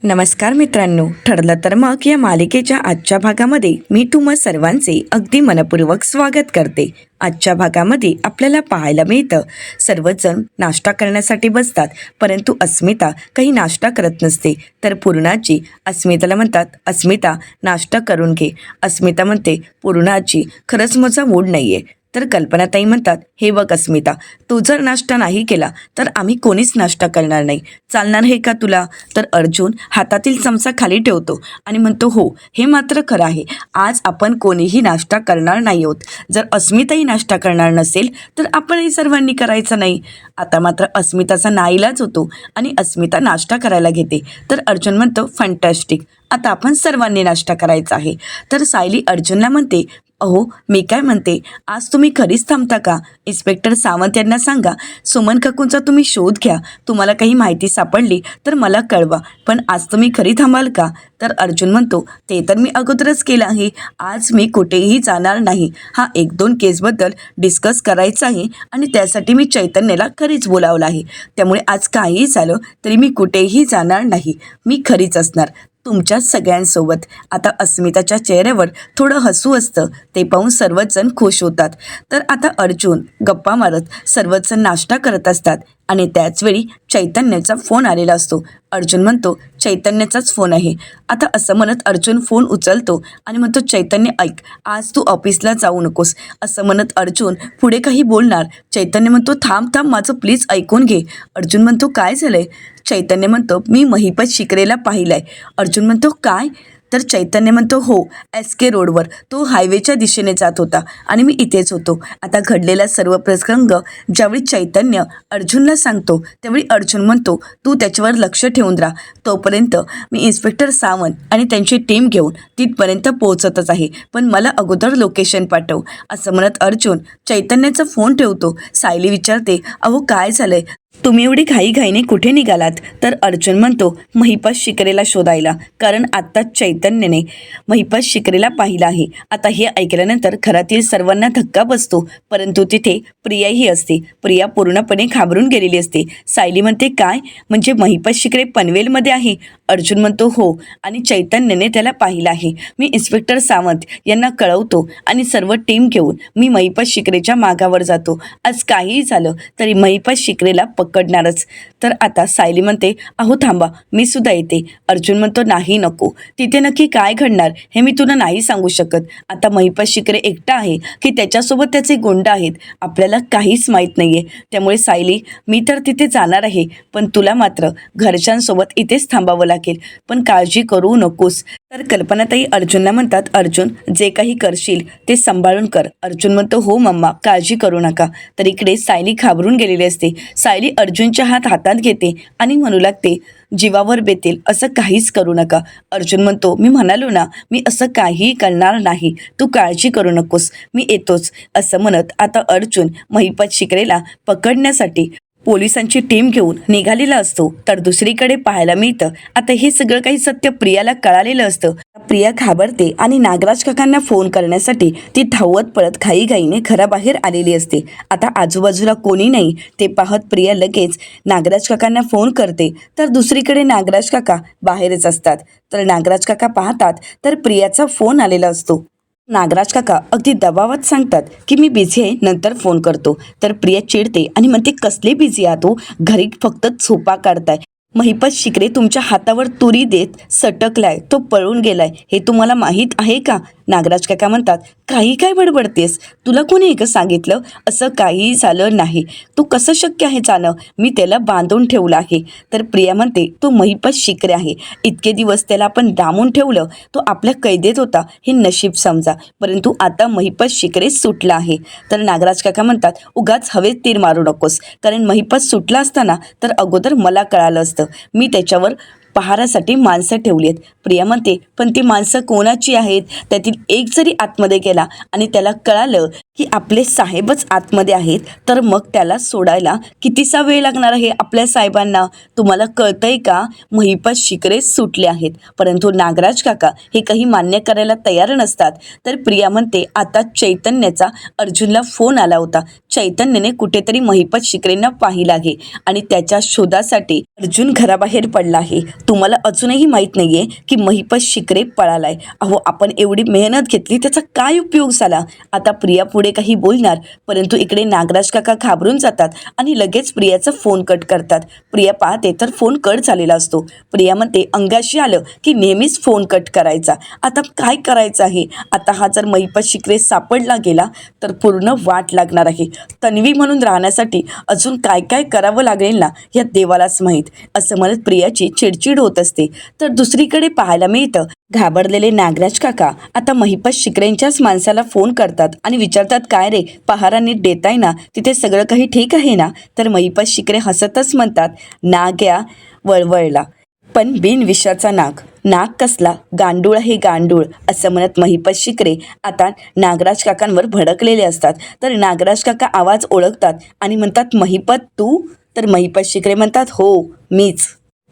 नमस्कार मित्रांनो, ठरलं तर मग या मालिकेच्या आजच्या भागामध्ये मी तुम्हा सर्वांचे अगदी मनपूर्वक स्वागत करते. आजच्या भागामध्ये आपल्याला पाहायला मिळतं, सर्वजण नाश्ता करण्यासाठी बसतात, परंतु अस्मिता काही नाश्ता करत नसते. तर पूर्णाजी अस्मिताला म्हणतात, अस्मिता नाश्ता करून घे. अस्मिता म्हणते, पूर्णाजी खरंच माझा मूड नाही आहे. तर कल्पनाताई म्हणतात, हे बघ अस्मिता, तू जर नाश्ता नाही केला तर आम्ही कोणीच नाश्ता करणार नाही. चालणार आहे का तुला? तर अर्जुन हातातील चमचा खाली ठेवतो आणि म्हणतो, हो हे मात्र खरं आहे, आज आपण कोणीही नाश्ता करणार नाही आहोत. जर अस्मिताही नाश्ता करणार नसेल तर आपणही सर्वांनी करायचा नाही. आता मात्र अस्मिताचा नाईलाज होतो आणि अस्मिता नाश्ता करायला घेते. तर अर्जुन म्हणतो, फंटॅस्टिक, आता आपण सर्वांनी नाश्ता करायचा आहे. तर सायली अर्जुनला म्हणते, अहो मी काय म्हणते, आज तुम्ही खरीच थांबता का? इन्स्पेक्टर सावंत यांना सांगा, सुमन काकूंचा तुम्ही शोध घ्या, तुम्हाला काही माहिती सापडली तर मला कळवा, पण आज तुम्ही खरी थांबाल का? तर अर्जुन म्हणतो, ते तर मी अगोदरच केलं आहे, आज मी कुठेही जाणार नाही. हा 1-2 केसबद्दल डिस्कस करायचं आहे आणि त्यासाठी मी चैतन्याला खरीच बोलावलं आहे. त्यामुळे आज काहीही झालं तरी मी कुठेही जाणार नाही, मी खरीच असणार तुमच्या सगळ्यांसोबत. आता अस्मिताच्या चेहऱ्यावर थोडं हसू असतं, ते पाहून सर्वजण खुश होतात. तर आता अर्जुन गप्पा मारत सर्वजण नाश्ता करत असतात आणि त्याचवेळी चैतन्याचा फोन आलेला असतो. अर्जुन म्हणतो, चैतन्याचाच फोन आहे. आता असं म्हणत अर्जुन फोन उचलतो आणि म्हणतो, चैतन्य ऐक, आज तू ऑफिसला जाऊ नकोस. असं म्हणत अर्जुन पुढे काही बोलणार, चैतन्य म्हणतो, थांब थांब, माझं प्लीज ऐकून घे. अर्जुन म्हणतो, काय झालंय? चैतन्य म्हणतो, मी महिपत शिकरेला पाहिलाय. अर्जुन म्हणतो, काय? तर चैतन्य म्हणतो, हो, SK रोडवर तो हायवेच्या दिशेने जात होता आणि मी इथेच होतो. आता घडलेला सर्व प्रसंग ज्यावेळी चैतन्य अर्जुनला सांगतो त्यावेळी अर्जुन म्हणतो, तू त्याच्यावर लक्ष ठेवून राहा, तोपर्यंत मी इन्स्पेक्टर सावंत आणि त्यांची टीम घेऊन तिथपर्यंत पोहोचतच आहे, पण मला अगोदर लोकेशन पाठव. असं म्हणत अर्जुन चैतन्याचा फोन ठेवतो. सायली विचारते, अहो काय झालंय, तुम्ही एवढी घाईघाईने कुठे निघालात? तर अर्जुन म्हणतो, महिपत शिकरेला शोधायला, कारण आत्ताच चैतन्याने महिपत शिकरेला पाहिलं आहे. आता हे ऐकल्यानंतर घरातील सर्वांना धक्का बसतो, परंतु तिथे प्रियाही असते. प्रिया पूर्णपणे घाबरून गेलेली असते. सायली म्हणते, काय म्हणजे महिपत शिकरे पनवेलमध्ये आहे? अर्जुन म्हणतो, हो, आणि चैतन्याने त्याला पाहिलं आहे. मी इन्स्पेक्टर सावंत यांना कळवतो आणि सर्व टीम घेऊन मी महिपत शिकरेच्या मागावर जातो. आज काहीही झालं तरी महिपत शिकरेला पकडणारच. तर आता सायली म्हणते, अहो थांबा, मी सुद्धा येते. अर्जुन म्हणतो, नाही नको, तिथे नक्की काय घडणार हे मी तुला नाही सांगू शकत. आता महिपत शिकरे एकटा आहे की त्याच्यासोबत त्याचे गुंड आहेत, आपल्याला काहीच माहीत नाही आहे. त्यामुळे सायली, मी तर तिथे जाणार आहे, पण तुला मात्र घरच्यांसोबत इथेच थांबावं लागेल, पण काळजी करू नकोस. तर कल्पनाताई अर्जुनला म्हणतात, अर्जुन जे काही करशील ते सांभाळून कर. अर्जुन म्हणतो, हो मम्मा, काळजी करू नका. तर इकडे सायली घाबरून गेलेली असते. सायली अर्जुनच्या हातात घेते आणि म्हणू लागते, जीवावर बेतेल असं काहीच करू नका. अर्जुन म्हणतो, मी म्हणालो ना, मी असं काहीही करणार नाही, तू काळजी करू नकोस, मी येतोच. असं म्हणत आता अर्जुन महिपत शिकरेला पकडण्यासाठी पोलिसांची टीम घेऊन निघालेला असतो. तर दुसरीकडे पाहायला मिळतं, आता हे सगळं काही सत्य प्रियाला कळालेलं असतं. प्रिया घाबरते आणि नागराज काकांना फोन करण्यासाठी ती धावत पळत घाईघाईने घराबाहेर आलेली असते. आता आजूबाजूला कोणी नाही ते पाहत प्रिया लगेच नागराज काकांना फोन करते. तर दुसरीकडे नागराज काका बाहेरच असतात. तर नागराज काका पाहतात तर प्रियाचा फोन आलेला असतो. नागराज काका अगदी दबावात सांगतात की मी बिझी आहे, नंतर फोन करतो. तर प्रिया चिडते आणि म्हणते, कसले बिझी आहात हो, घरी फक्त झोपा काढताय. महिपत शिकरे तुमच्या हातावर तुरी देत सटकलाय, तो पळून गेलाय, हे तुम्हाला माहीत आहे का? नागराज काका म्हणतात, काही काय बडबडतेस, तुला कोणी एक सांगितलं? असं काही झालं नाही, तू कसं शक्य आहे जाणं, मी त्याला बांधून ठेवलं आहे. तर प्रिया म्हणते, तो महिपत शिकरे आहे, इतके दिवस त्याला आपण डांबून ठेवलं, तो आपल्या कैदेत होता, हे नशीब समजा, परंतु आता महिपत शिकरे सुटला आहे. तर नागराज काका म्हणतात, उगाच हवेत तीर मारू नकोस, कारण महिपत सुटला असताना तर अगोदर मला कळालं असतं, मी त्याच्यावर पहारासाठी माणसं ठेवली आहेत. प्रिया म्हणते, पण ती माणसं कोणाची आहेत? त्यातील एक जरी आतमध्ये गेला आणि त्याला कळालं की आपले साहेबच आतमध्ये आहेत, तर मग त्याला सोडायला कितीसा वेळ लागणार आहे आपल्या साहेबांना? तुम्हाला कळतंय का? महिपत शिकरे सुटले आहेत. परंतु नागराज काका हे काही मान्य करायला तयार नसतात. तर प्रिया म्हणते, आता चैतन्याचा अर्जुनला फोन आला होता, चैतन्याने कुठेतरी महिपत शिकरेंना पाहिलं आहे आणि त्याच्या शोधासाठी अर्जुन घराबाहेर पडला आहे. तुम्हाला अजूनही माहीत नाही आहे की महिपत शिकरे पळालाय. अहो, आपण एवढी मेहनत घेतली, त्याचा काय उपयोग झाला? आता प्रिया पुढे काही बोलणार, परंतु इकडे नागराज काका घाबरून जातात आणि लगेच प्रियाचा फोन कट करतात. प्रिया पाहते तर फोन कट झालेला असतो. प्रिया म्हणते, अंगाशी आलं की नेहमीच फोन कट करायचा. आता काय करायचं आहे? आता हा जर महिपत शिकरे सापडला गेला तर पूर्ण वाट लागणार आहे. तन्वी म्हणून राहण्यासाठी अजून काय काय करावं लागेल ना, या देवालाच माहीत, असं म्हणत प्रियाची चिडचिड होत असते. तर दुसरीकडे पाहायला मिळतं, घाबरलेले नागराज काका आता महिपत शिकरेंच्याच माणसाला फोन करतात आणि विचारतात, काय रे, पहारा नीट देताय ना? तिथे सगळं काही ठीक आहे ना? तर महिपत शिकरे हसतच म्हणतात, नाग्या वळवळला पण बिनविषाचा नाग. नाग कसला? गांडूळ आहे गांडूळ, असं म्हणत महिपत शिकरे आता नागराज काकांवर भडकलेले असतात. तर नागराज काका आवाज ओळखतात आणि म्हणतात, महिपत तू? तर महिपत शिकरे म्हणतात, हो मीच.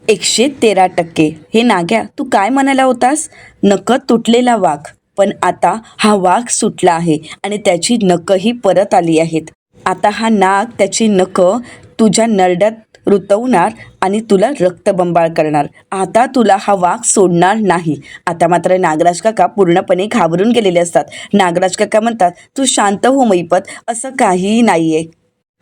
113%. हे नाग्या, तू काय म्हणाला होतास? नख तुटलेला वाघ. पण आता हा वाघ सुटला आहे आणि त्याची नखही परत आली आहेत. आता हा नाग त्याची नख तुझ्या नरड्यात रुतवणार आणि तुला रक्तबंबाळ करणार. आता तुला हा वाघ सोडणार नाही. आता मात्र नागराज काका पूर्णपणे घाबरून गेलेले असतात. नागराज काका म्हणतात, तू शांत हो महिपत, असं काहीही नाहीये.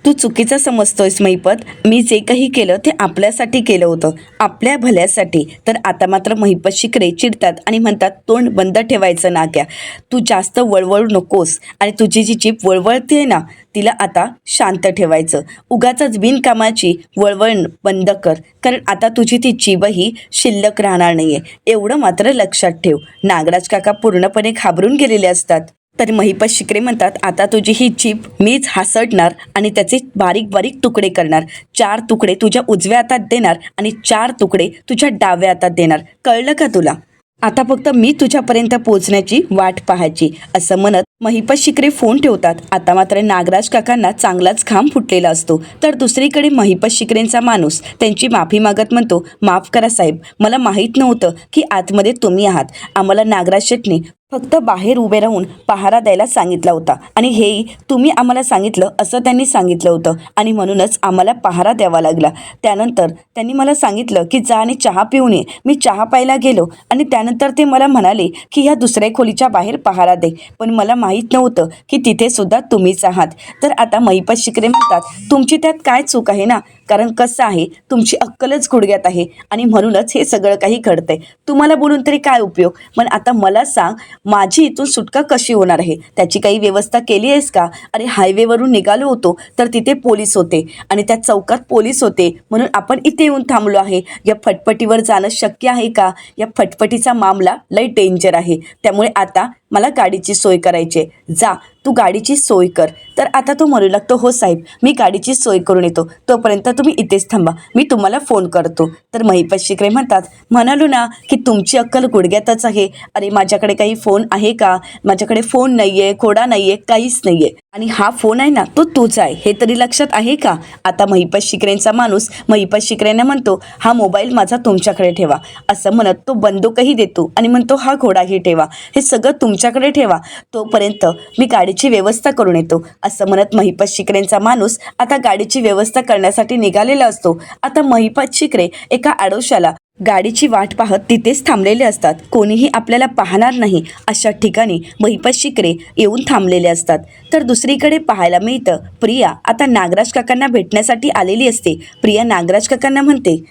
तू चुकीचं समजतोयस महिपत. मी जे काही केलं ते आपल्यासाठी केलं होतं, आपल्या भल्यासाठी. तर आता मात्र महिपत शिकरे चिडतात आणि म्हणतात, तोंड बंद ठेवायचं नाग्या. तू जास्त वळवळू नकोस आणि तुझी जी जीभ वळवळते ना, तिला आता शांत ठेवायचं. उगाचच बिनकामाची वळवळ बंद कर, कारण आता तुझी ती जीभही शिल्लक राहणार नाहीये, एवढं मात्र लक्षात ठेव. नागराज काका पूर्णपणे घाबरून गेलेले असतात. तर महिपत शिकरे म्हणतात, आता तुझी ही जीभ मीच हासडणार आणि त्याचे बारीक बारीक तुकडे करणार. 4 तुकडे तुझ्या उजव्या हातात देणार आणि 4 तुकडे तुझ्या डाव्या हातात देणार. कळलं का तुला? आता फक्त मी तुझ्यापर्यंत पोहोचण्याची वाट पाहायची, असं म्हणत महिपत शिकरे फोन ठेवतात. आता मात्र नागराज काकांना चांगलाच घाम फुटलेला असतो. तर दुसरीकडे महिपत शिकरेंचा माणूस त्यांची माफी मागत म्हणतो, माफ करा साहेब, मला माहीत नव्हतं की आतमध्ये तुम्ही आहात. आम्हाला नागराज शेटने फक्त बाहेर उभे राहून पहारा द्यायला सांगितला होता आणि हेही तुम्ही आम्हाला सांगितलं असं त्यांनी सांगितलं होतं आणि म्हणूनच आम्हाला पहारा द्यावा लागला. त्यानंतर त्यांनी मला सांगितलं की जा आणि चहा पिऊन ये. मी चहा प्यायला गेलो आणि त्यानंतर ते मला म्हणाले की ह्या दुसऱ्या खोलीच्या बाहेर पहारा दे, पण मला माहीत नव्हतं की तिथे सुद्धा तुम्हीच आहात. तर आता महिपत शिकरे म्हणतात, तुमची त्यात काय चूक आहे ना? कारण कसं आहे, तुमची अक्कलच गुडघ्यात आहे आणि म्हणूनच हे सगळं काही घडतंय. तुम्हाला बोलून तरी काय उपयोग? पण आता मला सांग, माझी इथून सुटका कशी होणार आहे? त्याची काही व्यवस्था केली आहेस का? अरे, हायवेवरून निघालो होतो तर तिथे पोलीस होते आणि त्या चौकात पोलीस होते, म्हणून आपण इथे येऊन थांबलो आहे. या फटफटीवर जाणं शक्य आहे का? या फटफटीचा मामला लय डेंजर आहे, त्यामुळे आता मला गाडीची सोय करायची आहे. जा, तू गाडीची सोय कर. तर आता तो म्हणू लागतो, हो साहेब, मी गाडीची सोय करून येतो, तोपर्यंत तुम्ही इथेच थांबा, मी तुम्हाला फोन करतो. तर महिपत शिकरे म्हणतात, म्हणालो ना की तुमची अक्कल गुडघ्यातच आहे. अरे, माझ्याकडे काही फोन आहे का? माझ्याकडे फोन नाही आहे, खोडा नाही आहे, काहीच नाही आहे. आणि हा फोन आहे ना, तो तुझा आहे, हे तरी लक्षात आहे का? आता महिपत शिकरेंचा माणूस महिपत शिकरेंना म्हणतो, हा मोबाईल माझा तुमच्याकडे ठेवा, असं म्हणत तो बंदूकही देतो आणि म्हणतो, हा घोडाही ठेवा, हे सगळं तुमच्याकडे ठेवा, तोपर्यंत मी गाडीची व्यवस्था करून येतो. असं म्हणत महिपत शिकरेंचा माणूस आता गाडीची व्यवस्था करण्यासाठी निघालेला असतो. आता महिपत शिकरे एका आडोशाला गाडीची वाट पाहत तिथेच थांबलेले असतात. कोणीही आपल्याला पाहणार नाही अशा ठिकाणी महिपत शिकरे येऊन थांबलेले असतात. तर दुसरीकडे पाहायला मिळतं, प्रिया आता नागराज काकांना भेटण्यासाठी आलेली असते. प्रिया नागराज काकांना म्हणते,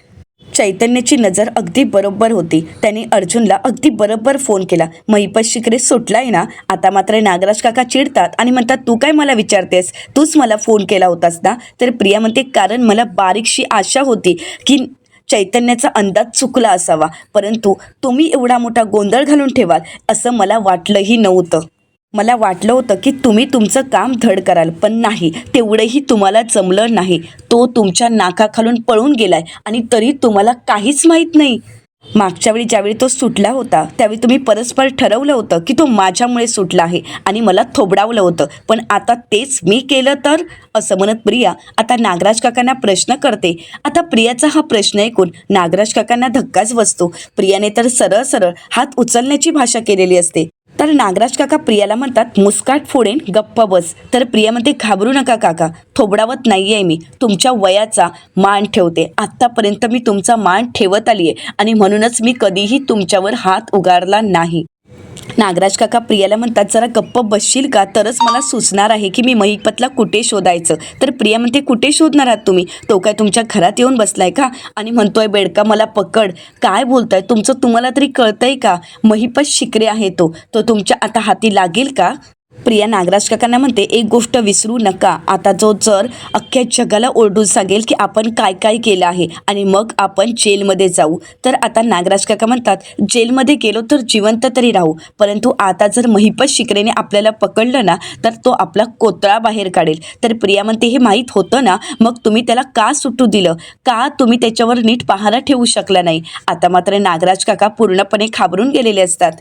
चैतन्याची नजर अगदी बरोबर होती, त्याने अर्जुनला अगदी बरोबर फोन केला. महिपत शिकरे सुटलाय ना? आता मात्र नागराज काका चिडतात आणि म्हणतात, तू काय मला विचारतेस? तूच मला फोन केला होतास ना? तर प्रिया म्हणते, कारण मला बारीकशी आशा होती की चैतन्याचा अंदाज चुकला असावा, परंतु तुम्ही एवढा मोठा गोंधळ घालून ठेवाल असं मला वाटलंही नव्हतं. मला वाटलं होतं की तुम्ही तुमचं काम धड कराल, पण नाही, तेवढंही तुम्हाला जमलं नाही. तो तुमच्या नाकाखालून पळून गेलाय आणि तरी तुम्हाला काहीच माहीत नाही. मागच्या वेळी ज्यावेळी तो सुटला होता त्यावेळी तुम्ही परस्पर ठरवलं होतं की तो माझ्यामुळे सुटला आहे आणि मला थोबडावलं होतं, पण आता तेच मी केलं तर? असं म्हणत प्रिया आता नागराज काकांना प्रश्न करते. आता प्रियाचा हा प्रश्न ऐकून नागराज काकांना धक्काच बसतो. प्रियाने तर सरळ सरळ हात उचलण्याची भाषा केलेली असते. तर नागराज काका प्रियाला म्हणतात, मुस्काट फोडेन गप्प बस. तर प्रिया म्हणते, घाबरू नका काका, थोबडावत नाही आहे मी, तुमच्या वयाचा मान ठेवते. आत्तापर्यंत मी तुमचा मान ठेवत आली आहे आणि म्हणूनच मी कधीही तुमच्यावर हात उगारला नाही. नागराज काका प्रियाला म्हणतात, जरा गप्प बसशील का, तरच मला सुचणार आहे की मी महिपतला कुठे शोधायचं. तर प्रिया म्हणते, कुठे शोधणार आहात तुम्ही, तो काय तुमच्या घरात येऊन बसलाय का आणि म्हणतोय बेडका मला पकड. काय बोलताय तुमचं, तुम्हाला तरी कळतंय का, महिपत शिकरे आहे तो तुमच्या आता हाती लागेल का. प्रिया नागराज काकांना म्हणते, एक गोष्ट विसरू नका, आता जो जर अख्ख्या जगाला ओरडून सांगेल की आपण काय काय केलं आहे आणि मग आपण जेलमध्ये जाऊ. तर आता नागराज काका म्हणतात, जेलमध्ये गेलो तर जिवंत तरी राहू, परंतु आता जर महिपत शिकरेने आपल्याला पकडलं ना तर तो आपला कोतळा बाहेर काढेल. तर प्रिया म्हणते, हे माहीत होतं ना, मग तुम्ही त्याला का सुटू दिलं, का तुम्ही त्याच्यावर नीट पहारा ठेवू शकला नाही. आता मात्र नागराज काका पूर्णपणे घाबरून गेलेले असतात.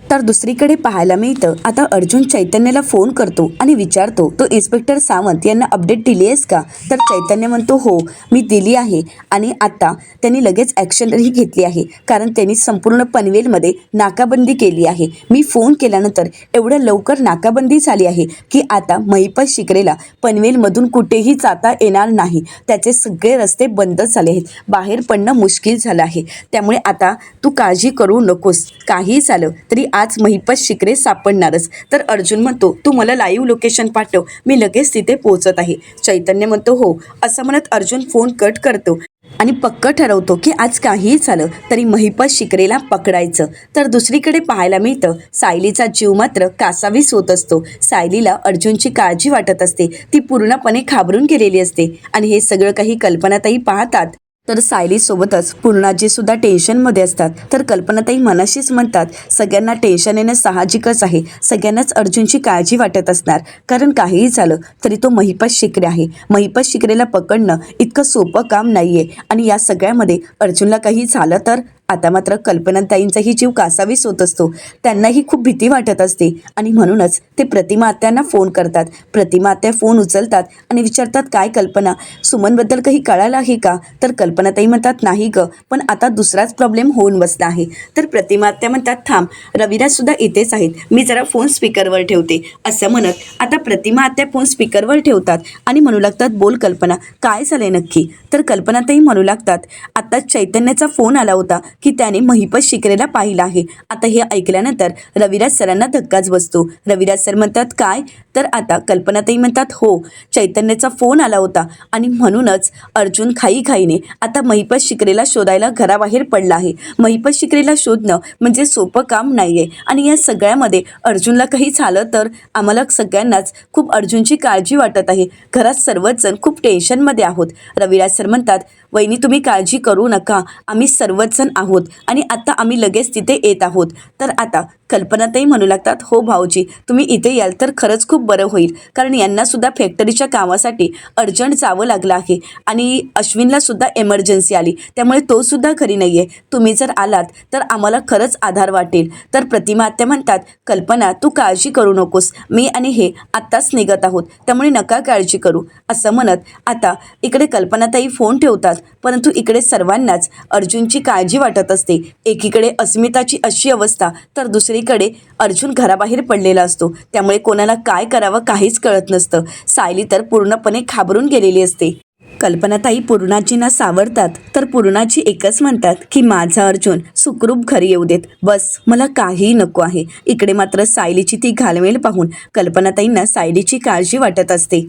तर दुसरीकडे पाहायला मिळतं, आता अर्जुन चैतन्याला फोन करतो आणि विचारतो, तो इन्स्पेक्टर सावंत यांना अपडेट दिली आहेस का. तर चैतन्य म्हणतो, हो मी दिली आहे आणि आता त्यांनी लगेच ॲक्शनही घेतली आहे, कारण त्यांनी संपूर्ण पनवेलमध्ये नाकाबंदी केली आहे. मी फोन केल्यानंतर एवढं लवकर नाकाबंदी झाली आहे की आता महिपत शिकरेला पनवेलमधून कुठेही जाता येणार नाही. त्याचे सगळे रस्ते बंद झाले आहेत, बाहेर पडणं मुश्किल झालं आहे. त्यामुळे आता तू काळजी करू नकोस, काही झालं तरी आज महिपत शिकरे सापडणारच. तर अर्जुन म्हणतो, तू मला लाईव्ह लोकेशन पाठव, मी लगेच तिथे पोहोचत आहे. चैतन्य म्हणतो, हो. असं म्हणत अर्जुन फोन कट करतो आणि पक्क ठरवतो की आज काहीही झालं तरी महिपत शिकरेला पकडायचं. तर दुसरीकडे पाहायला मिळतं, सायलीचा जीव मात्र कासावीस होत असतो. सायलीला अर्जुनची काळजी वाटत असते, ती पूर्णपणे घाबरून गेलेली असते आणि हे सगळं काही कल्पनाताई पाहतात. तर सायलीसोबतच पूर्णाजी सुद्धा टेन्शनमध्ये असतात. तर कल्पनाताई मनाशीच म्हणतात, सगळ्यांना टेन्शन येणं साहजिकच आहे, सगळ्यांनाच अर्जुनची काळजी वाटत असणार, कारण काहीही झालं तरी तो महिपत शिकरे आहे. महिपत शिकरेला पकडणं इतकं सोपं काम नाही आहे आणि या सगळ्यामध्ये अर्जुनला काही झालं तर. आता मात्र कल्पनाताईंचाही जीव कासावीस होत असतो, त्यांनाही खूप भीती वाटत असते आणि म्हणूनच ते प्रतिमा आत्यांना फोन करतात. प्रतिमा आत्या फोन उचलतात आणि विचारतात, काय कल्पना, सुमनबद्दल काही कळालं आहे का. तर कल्पनाताई म्हणतात, नाही ग, पण आता दुसराच प्रॉब्लेम होऊन बसला आहे. तर प्रतिमा आत्या म्हणतात, थांब, रविराजसुद्धा इथेच आहेत, मी जरा फोन स्पीकरवर ठेवते. असं म्हणत आता प्रतिमा आत्या फोन स्पीकरवर ठेवतात आणि म्हणू लागतात, बोल कल्पना, काय झालंय नक्की. तर कल्पनाताई म्हणू लागतात, आता चैतन्याचा फोन आला होता की त्याने महिपत शिकरेला पाहिलं आहे. आता हे ऐकल्यानंतर रविराज सरांना धक्काच बसतो. रविराज सर म्हणतात, काय. तर आता कल्पनाताई म्हणतात, हो, चैतन्याचा फोन आला होता आणि म्हणूनच अर्जुन घाईघाईने आता महिपत शिकरेला शोधायला घराबाहेर पडला आहे. महिपत शिकरेला शोधणं म्हणजे सोपं काम नाही आहे आणि या सगळ्यामध्ये अर्जुनला काही झालं तर आम्हाला सगळ्यांनाच खूप अर्जुनची काळजी वाटत आहे. घरात सर्वच जण खूप टेन्शनमध्ये आहोत. रविराज सर म्हणतात, वहिनी तुम्ही काळजी करू नका, आम्ही सर्वच जण आहोत आणि आता आम्ही लगेच तिथे येत आहोत. तर आता कल्पनाताई म्हणू लागतात, हो भाऊजी, तुम्ही इथे याल तर खरंच खूप बरं होईल, कारण यांनासुद्धा फॅक्टरीच्या कामासाठी अर्जंट जावं लागलं आहे आणि अश्विनला सुद्धा एमर्जन्सी आली, त्यामुळे तो सुद्धा घरी नाही आहे. तुम्ही जर आलात तर आम्हाला खरंच आधार वाटेल. तर प्रतिमा आत्या म्हणतात, कल्पना तू काळजी करू नकोस, मी आणि हे आत्ताच निघत आहोत, त्यामुळे नका काळजी करू. असं म्हणत आता इकडे कल्पनाताई फोन ठेवतात, परंतु इकडे सर्वांनाच अर्जुनची काळजी वाटत असते. एकीकडे अस्मिताची अशी अवस्था, तर दुसरीकडे अर्जुन घराबाहेर पडलेला असतो, त्यामुळे कोणाला काय करावं काहीच कळत नसतं. सायली तर पूर्णपणे घाबरून गेलेली असते. कल्पनाताई पूर्णाजींना सावरतात, तर पूर्णाजी एकच म्हणतात की माझा अर्जुन सुखरूप घरी येऊ देत, बस, मला काही नको आहे. इकडे मात्र सायलीची ती घालमेल पाहून कल्पनाताईंना सायलीची काळजी वाटत असते.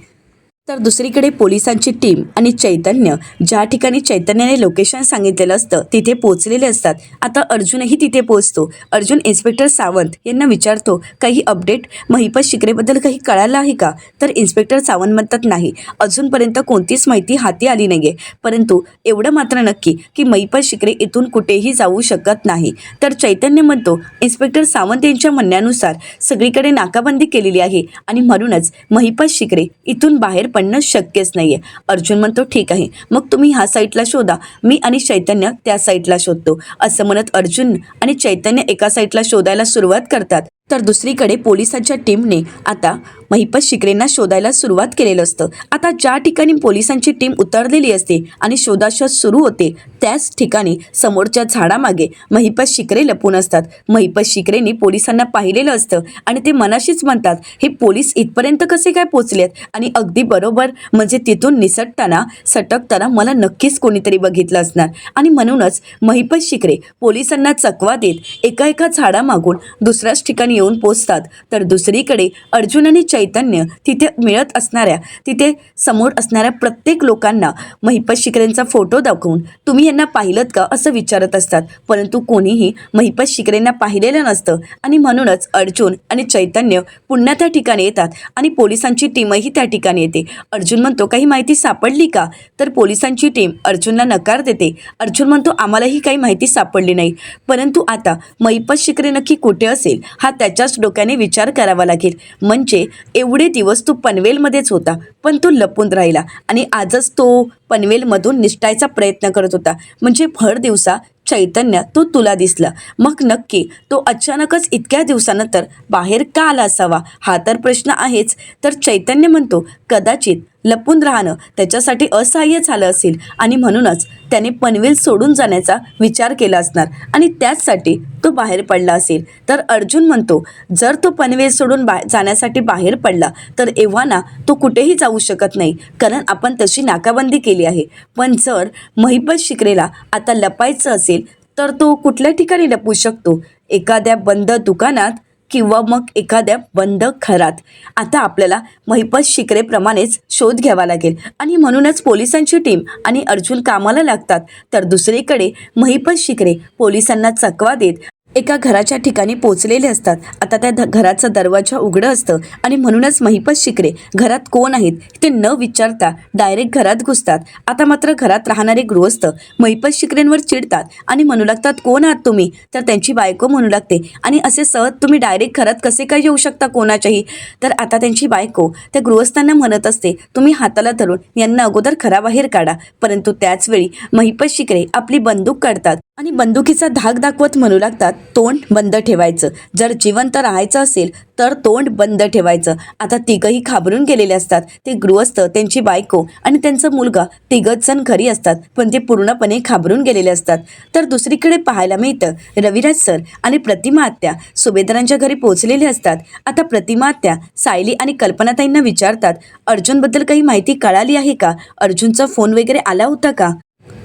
तर दुसरीकडे पोलिसांची टीम आणि चैतन्य ज्या ठिकाणी चैतन्याने लोकेशन सांगितलेलं असतं तिथे पोहोचलेले असतात. आता अर्जुनही तिथे पोहोचतो. अर्जुन इन्स्पेक्टर सावंत यांना विचारतो, काही अपडेट महिपत शिकरेबद्दल काही कळालं आहे का. तर इन्स्पेक्टर सावंत म्हणतात, नाही, अजूनपर्यंत कोणतीच माहिती हाती आली नाही आहे, परंतु एवढं मात्र नक्की की महिपत शिकरे इथून कुठेही जाऊ शकत नाही. तर चैतन्य म्हणतो, इन्स्पेक्टर सावंत यांच्या म्हणण्यानुसार सगळीकडे नाकाबंदी केलेली आहे आणि म्हणूनच महिपत शिकरे इथून बाहेर पडणं शक्यच नाहीये. अर्जुन म्हणतो, ठीक आहे, मग तुम्ही ह्या साईडला शोधा, मी आणि चैतन्य त्या साईडला शोधतो. असं म्हणत अर्जुन आणि चैतन्य एका साईडला शोधायला सुरुवात करतात. तर दुसरीकडे पोलिसांच्या टीमने आता महिपत शिकरेंना शोधायला सुरुवात केलेलं असतं. आता ज्या ठिकाणी पोलिसांची टीम उतरलेली असते आणि शोधाशोध सुरू होते त्याच ठिकाणी समोरच्या झाडामागे महिपत शिकरे लपून असतात. महिपत शिकरेंनी पोलिसांना पाहिलेलं असतं आणि ते मनाशीच म्हणतात, हे पोलीस इथपर्यंत कसे काय पोचलेत? आणि अगदी बरोबर, म्हणजे तिथून निसटताना सटकताना मला नक्कीच कोणीतरी बघितलं असणार. आणि म्हणूनच महिपत शिकरे पोलिसांना चकवा देत एका एका झाडामागून दुसऱ्याच ठिकाणी येऊन पोचतात. तर दुसरीकडे अर्जुन आणि चैतन्य तिथे समोर असणाऱ्या प्रत्येक लोकांना महिपत शिकरेंचा फोटो दाखवून तुम्ही यांना पाहिलं का असं विचारत असतात. परंतु कोणीही महिपत शिकरेंना पाहिलेलं नसतं आणि म्हणूनच अर्जुन आणि चैतन्य पुन्हा त्या ठिकाणी येतात आणि पोलिसांची टीमही त्या ठिकाणी येते. अर्जुन म्हणतो, काही माहिती सापडली का? तर पोलिसांची टीम अर्जुनला नकार देते. अर्जुन म्हणतो, आम्हालाही काही माहिती सापडली नाही. परंतु आता महिपत शिकरे नक्की कुठे असेल हा त्याच्याच डोक्याने विचार करावा लागेल. म्हणजे एवढे दिवस तो पनवेलमध्येच होता पण तो लपून राहिला आणि आजच तो पनवेलमधून निसटायचा प्रयत्न करत होता. म्हणजे भर दिवसा चैतन्य तो तुला दिसला, मग नक्की तो अचानकच इतक्या दिवसानंतर बाहेर का आला असावा हा तर प्रश्न आहेच. तर चैतन्य म्हणतो, कदाचित लपून राहणं त्याच्यासाठी असहाय्य झालं असेल आणि म्हणूनच त्याने पनवेल सोडून जाण्याचा विचार केला असणार आणि त्याचसाठी तो बाहेर पडला असेल. तर अर्जुन म्हणतो, जर तो पनवेल सोडून जाण्यासाठी बाहेर पडला तर एव्हाना तो कुठेही जाऊ शकत नाही, कारण आपण तशी नाकाबंदी केली आहे. पण जर महिपत शिकरेला आता लपायचं असेल तर तो कुठल्या ठिकाणी लपू शकतो? एखाद्या बंद दुकानात किंवा मग एखाद्या बंद घरात. आता आपल्याला महिपत शिकरेप्रमाणेच शोध घ्यावा लागेल आणि म्हणूनच पोलिसांची टीम आणि अर्जुन कामाला लागतात. तर दुसरीकडे महिपत शिकरे पोलिसांना चकवा देत एका घराच्या ठिकाणी पोचलेले असतात. आता त्या घराचा दरवाजा उघडं असतं आणि म्हणूनच महिपत शिकरे घरात कोण आहेत ते न विचारता डायरेक्ट घरात घुसतात. आता मात्र घरात राहणारे गृहस्थ महिपत शिकरेंवर चिडतात आणि म्हणू लागतात, कोण आहात तुम्ही? तर त्यांची बायको म्हणू लागते, आणि असे सहज तुम्ही डायरेक्ट घरात कसे काय येऊ शकता कोणाच्याही? तर आता त्यांची बायको त्या गृहस्थांना म्हणत असते, तुम्ही हाताला धरून यांना अगोदर घराबाहेर काढा. परंतु त्याचवेळी महिपत शिकरे आपली बंदूक काढतात आणि बंदुकीचा धाक दाखवत म्हणू लागतात, तोंड बंद ठेवायचं. जर जिवंत राहायचं असेल तर तोंड बंद ठेवायचं. आता तिघही घाबरून गेलेले असतात. ते गृहस्थ, त्यांची बायको आणि त्यांचा मुलगा तिघच जण घरी असतात, पण ते पूर्णपणे घाबरून गेलेले असतात. तर दुसरीकडे पाहायला मिळतं, रविराज सर आणि प्रतिमा आत्या सुभेदारांच्या घरी पोहोचलेले असतात. आता प्रतिमा आत्या सायली आणि कल्पनाताईंना विचारतात, अर्जुनबद्दल काही माहिती कळाली आहे का? अर्जुनचा फोन वगैरे आला होता का?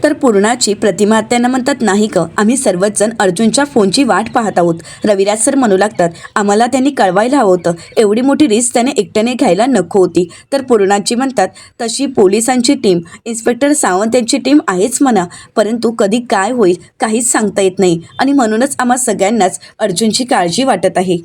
तर पूर्णाची प्रतिमा आत्यांना म्हणतात, नाही ग, आम्ही सर्वच जण अर्जुनच्या फोनची वाट पाहत आहोत. रविराज सर म्हणू लागतात, आम्हाला त्यांनी कळवायला हवं होतं, एवढी मोठी रिस्क त्याने एकट्याने घ्यायला नको होती. तर पूर्णाची म्हणतात, तशी पोलिसांची टीम, इन्स्पेक्टर सावंत यांची टीम आहेच म्हणा, परंतु कधी काय होईल काहीच सांगता येत नाही आणि म्हणूनच आम्हा सगळ्यांनाच अर्जुनची काळजी वाटत आहे.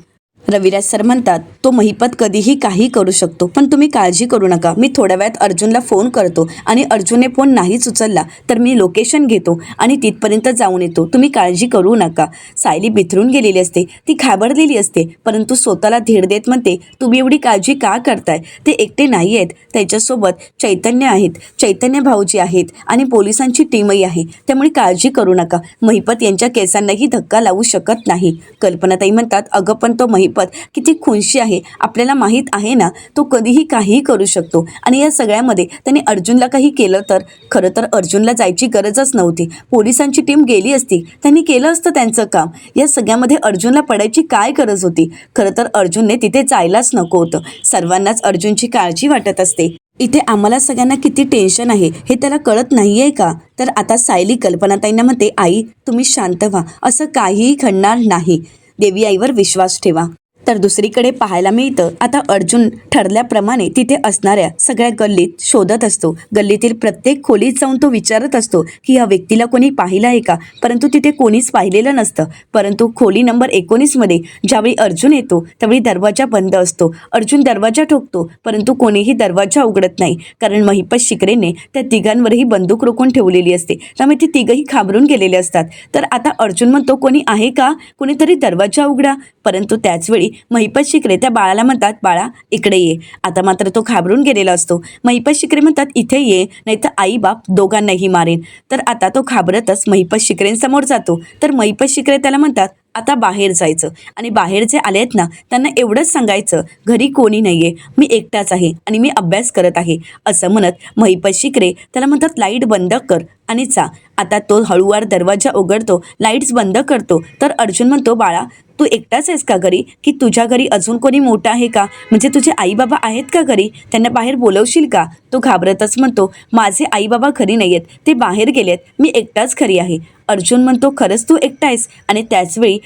रविराज सर म्हणतात, तो महिपत कधीही काही करू शकतो, पण तुम्ही काळजी करू नका. मी थोड्या वेळात अर्जुनला फोन करतो आणि अर्जुनने फोन नाहीच उचलला तर मी लोकेशन घेतो आणि तिथपर्यंत जाऊन येतो. तुम्ही काळजी करू नका. सायली बिथरून गेलेली असते, ती घाबरलेली असते, परंतु स्वतःला धीर देत म्हणते, तुम्ही एवढी काळजी का करताय? ते एकटे नाही आहेत, त्याच्यासोबत चैतन्य आहेत, चैतन्य भाऊजी आहेत आणि पोलिसांची टीमही आहे, त्यामुळे काळजी करू नका. महिपत यांच्या केसांनाही धक्का लावू शकत नाही. कल्पनाताई म्हणतात, अगं पण तो महिपत किती खुनशी आहे, आपल्याला माहीत आहे ना, तो कधीही काहीही करू शकतो. आणि या सगळ्यामध्ये त्याने अर्जुनला काही केलं तर? खरं तर अर्जुनला जायची गरजच नव्हती, पोलिसांची टीम गेली असती, त्यांनी केलं असतं त्यांचं काम. या सगळ्यामध्ये अर्जुनला पडायची काय गरज होती? खरं तर अर्जुनने तिथे जायलाच नको होतं. सर्वांनाच अर्जुनची काळजी वाटत असते. इथे आम्हाला सगळ्यांना किती टेन्शन आहे हे त्याला कळत नाहीये का? तर आता सायली कल्पनाताईंना म्हणते, आई तुम्ही शांत व्हा, असं काहीही घडणार नाही, देवी आईवर विश्वास ठेवा. तर दुसरीकडे पाहायला मिळतं, आता अर्जुन ठरल्याप्रमाणे तिथे असणाऱ्या सगळ्या गल्लीत शोधत असतो. गल्लीतील प्रत्येक खोलीत जाऊन तो विचारत असतो की या व्यक्तीला कोणी पाहिलं आहे का, परंतु तिथे कोणीच पाहिलेलं नसतं. परंतु खोली नंबर 19मध्ये ज्यावेळी अर्जुन येतो त्यावेळी दरवाजा बंद असतो. अर्जुन दरवाजा ठोकतो, परंतु कोणीही दरवाजा उघडत नाही, कारण महिपत शिकरेने त्या तिघांवरही बंदूक रोखून ठेवलेली असते, त्यामुळे ती तिघही घाबरून गेलेले असतात. तर आता अर्जुन म्हणतो, कोणी आहे का, कोणीतरी दरवाजा उघडा. परंतु त्याचवेळी महिपत शिकरे त्या बाळाला म्हणतात, बाळा इकडे ये. आता मात्र तो घाबरून गेलेला असतो. महिपत शिकरे म्हणतात, इथे ये, नाही तर आई बाप दोघांनाही मारेन. तर आता तो घाबरतच महिपत शिकरेंसमोर जातो. तर महिपत शिकरे त्याला म्हणतात, आता बाहेर जायचं आणि बाहेर जे आले आहेत ना त्यांना एवढंच सांगायचं, घरी कोणी नाही आहे, मी एकटाच आहे आणि मी अभ्यास करत आहे असं म्हणत महिपत शिकरे त्याला म्हणतात लाईट बंद कर आणि जा. आता तो हळूवार दरवाजा उघडतो, लाईट्स बंद करतो. तर अर्जुन म्हणतो, बाळा तू एकटाच आहेस का घरी, की तुझ्या घरी अजून कोणी मोठं आहे का, म्हणजे तुझे आई बाबा आहेत का घरी, त्यांना बाहेर बोलवशील का. तो घाबरतच म्हणतो, माझे आई बाबा घरी नाही आहेत, ते बाहेर गेलेत, मी एकटाच घरी आहे. अर्जुन म्हणतो, खरंच तू एकटा आहेस. आणि त्याचवेळी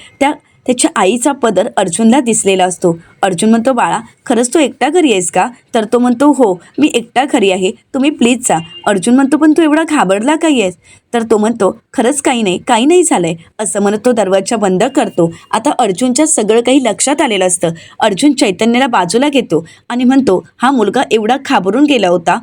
त्याच्या आईचा पदर अर्जुनला दिसलेला असतो. अर्जुन म्हणतो, बाळा खरंच तू एकटा घरी आहेस का. तर तो म्हणतो, हो मी एकटा घरी आहे, तुम्ही प्लीज जा. अर्जुन म्हणतो, पण तू एवढा घाबरला काही आहेस. तर तो म्हणतो, खरंच काही नाही झालंय असं म्हणत तो दरवाजा बंद करतो. आता अर्जुनच्या सगळं काही लक्षात आलेलं असतं. अर्जुन चैतन्याला बाजूला घेतो आणि म्हणतो, हा मुलगा एवढा घाबरून गेला होता.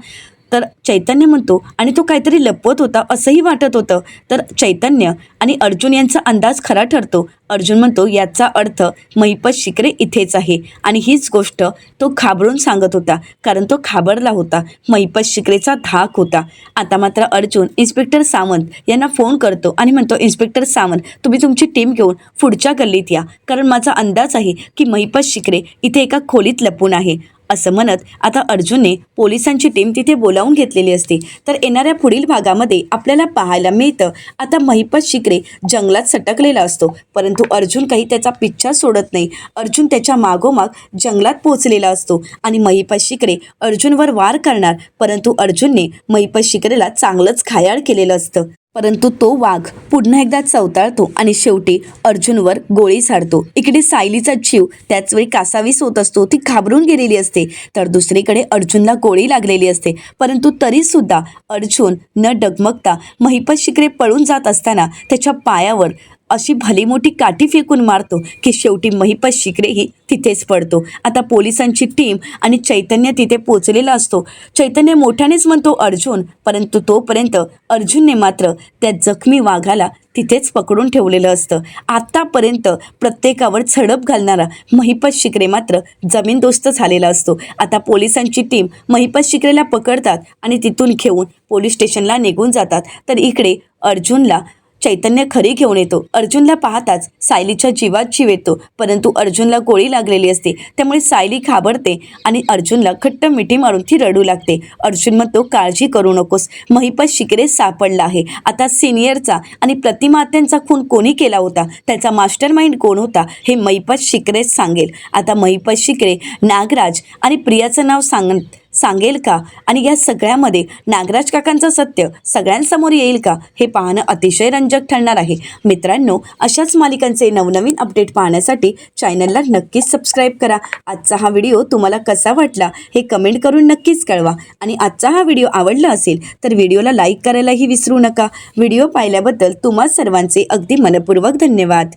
तर चैतन्य म्हणतो, आणि तो काहीतरी लपवत होता असंही वाटत होतं. तर चैतन्य आणि अर्जुन यांचा अंदाज खरा ठरतो. अर्जुन म्हणतो, याचा अर्थ महिपत शिकरे इथेच आहे आणि हीच गोष्ट तो घाबरून सांगत होता, कारण तो घाबरला होता. महिपत शिकरेचा धाक होता. आता मात्र अर्जुन इन्स्पेक्टर सावंत यांना फोन करतो आणि म्हणतो, इन्स्पेक्टर सावंत तुम्ही तुमची टीम घेऊन पुढच्या गल्लीत या, कारण माझा अंदाज आहे की महिपत शिकरे इथे एका खोलीत लपून आहे. असं म्हणत आता अर्जुनने पोलिसांची टीम तिथे बोलावून घेतलेली असते. तर येणाऱ्या पुढील भागामध्ये आपल्याला पाहायला मिळतं, आता महिपत शिकरे जंगलात सटकलेला असतो, परंतु अर्जुन काही त्याचा पिच्छा सोडत नाही. अर्जुन त्याच्या मागोमाग जंगलात पोहोचलेला असतो आणि महिपत शिकरे अर्जुनवर वार करणार, परंतु अर्जुनने महिपत शिकरेला चांगलंच घायाळ केलेलं असतं. परंतु तो वाघ पुन्हा एकदा चवताळतो आणि शेवटी अर्जुनवर गोळी झाडतो. इकडे सायलीचा जीव त्याच वेळी कासावीस होत असतो, ती घाबरून गेलेली असते. तर दुसरीकडे अर्जुनला गोळी लागलेली असते, परंतु तरीसुद्धा अर्जुन न डगमगता महिपत शिकरे पळून जात असताना त्याच्या पायावर अशी भली मोठी काठी फेकून मारतो की शेवटी महिपत शिकरेही तिथेच पडतो. आता पोलिसांची टीम आणि चैतन्य तिथे पोचलेला असतो. चैतन्य मोठ्यानेच म्हणतो अर्जुन, परंतु तोपर्यंत अर्जुनने मात्र त्या जखमी वाघाला तिथेच पकडून ठेवलेलं असतं. आत्तापर्यंत प्रत्येकावर झडप घालणारा महिपत शिकरे मात्र जमीनदोस्त झालेला असतो. आता पोलिसांची टीम महिपत शिकरेला पकडतात आणि तिथून घेऊन पोलीस स्टेशनला निघून जातात. तर इकडे अर्जुनला चैतन्य खरी घेऊन येतो. अर्जुनला पाहताच सायलीच्या जीवात जीव येतो, परंतु अर्जुनला गोळी लागलेली असते, त्यामुळे सायली घाबरते आणि अर्जुनला घट्ट मिठी मारून ती रडू लागते. अर्जुन म्हणतो, काळजी करू नकोस, महिपत शिकरे सापडला आहे. आता सिनियरचा आणि प्रतिमात्यांचा खून कोणी केला होता, त्याचा मास्टर माइंड कोण होता, हे महिपत शिकरेच सांगेल. आता महिपत शिकरे नागराज आणि प्रियाचं नाव सांगेल का, आणि या सगळ्यामध्ये नागराज काकांचं सत्य सगळ्यांसमोर येईल का, हे पाहणं अतिशय रंजक ठरणार आहे. मित्रांनो, अशाच मालिकांचे नवनवीन अपडेट पाहण्यासाठी चॅनलला नक्कीच सबस्क्राईब करा. आजचा हा व्हिडिओ तुम्हाला कसा वाटला हे कमेंट करून नक्कीच कळवा. आणि आजचा हा व्हिडिओ आवडला असेल तर व्हिडिओला लाईक करायलाही विसरू नका. व्हिडिओ पाहिल्याबद्दल तुम्हा सर्वांचे अगदी मनपूर्वक धन्यवाद.